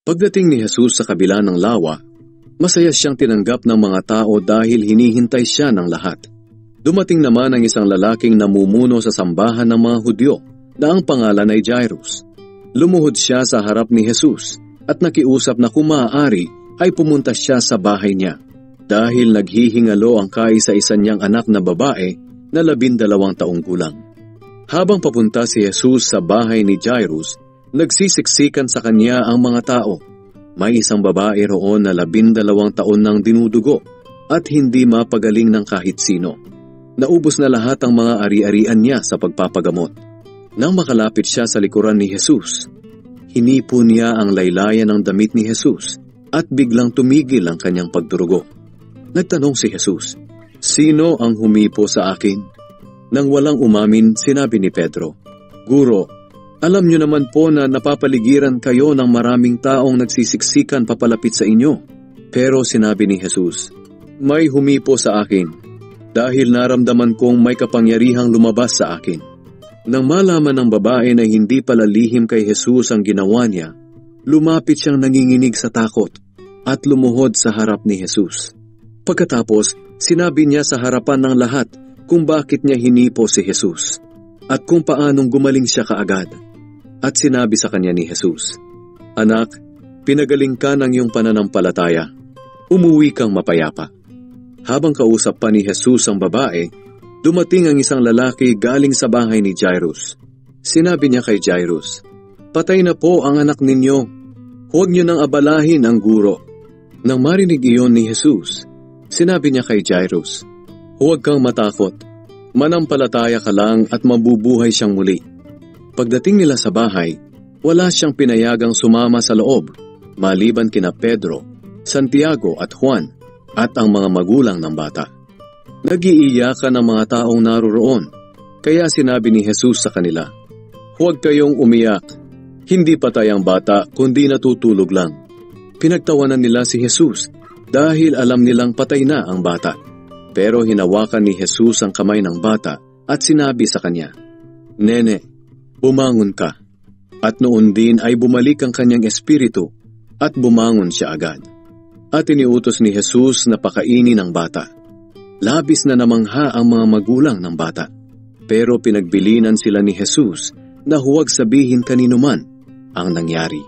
Pagdating ni Jesus sa kabila ng lawa, masaya siyang tinanggap ng mga tao dahil hinihintay siya ng lahat. Dumating naman ang isang lalaking namumuno sa sambahan ng mga Hudyo na ang pangalan ay Jairus. Lumuhod siya sa harap ni Jesus at nakiusap na kung maaari ay pumunta siya sa bahay niya dahil naghihingalo ang kaisa-isa niyang anak na babae na 12 taong gulang. Habang papunta si Jesus sa bahay ni Jairus, nagsisiksikan sa kanya ang mga tao. May isang babae roon na 12 taon nang dinudugo at hindi mapagaling ng kahit sino. Naubos na lahat ang mga ari-arian niya sa pagpapagamot. Nang makalapit siya sa likuran ni Jesus, hinipo niya ang laylayan ng damit ni Jesus at biglang tumigil ang kanyang pagdurugo. Nagtanong si Jesus, "Sino ang humipo sa akin?" Nang walang umamin, sinabi ni Pedro, "Guro, alam niyo naman po na napapaligiran kayo ng maraming taong nagsisiksikan papalapit sa inyo." Pero sinabi ni Jesus, "May humipo sa akin dahil naramdaman kong may kapangyarihang lumabas sa akin." Nang malaman ng babae na hindi pala lihim kay Jesus ang ginawa niya, lumapit siyang nanginginig sa takot at lumuhod sa harap ni Jesus. Pagkatapos, sinabi niya sa harapan ng lahat kung bakit niya hinipo si Jesus at kung paanong gumaling siya kaagad. At sinabi sa kanya ni Jesus, "Anak, pinagaling ka ng iyong pananampalataya. Umuwi kang mapayapa." Habang kausap pa ni Jesus ang babae, dumating ang isang lalaki galing sa bahay ni Jairus. Sinabi niya kay Jairus, "Patay na po ang anak ninyo. Huwag niyo nang abalahin ang guro." Nang marinig iyon ni Jesus, sinabi niya kay Jairus, "Huwag kang matakot. Manampalataya ka lang at mabubuhay siyang muli." Pagdating nila sa bahay, wala siyang pinayagang sumama sa loob, maliban kina Pedro, Santiago at Juan, at ang mga magulang ng bata. Nag-iiyakan ang mga taong naroroon, kaya sinabi ni Jesus sa kanila, "Huwag kayong umiyak. Hindi patay ang bata, kundi natutulog lang." Pinagtawanan nila si Jesus dahil alam nilang patay na ang bata. Pero hinawakan ni Jesus ang kamay ng bata at sinabi sa kanya, "Nene, bumangon ka." At noon din ay bumalik ang kanyang espiritu at bumangon siya agad. At iniutos ni Jesus na pakainin ang bata. Labis na namangha ang mga magulang ng bata. Pero pinagbilinan sila ni Jesus na huwag sabihin kanino man ang nangyari.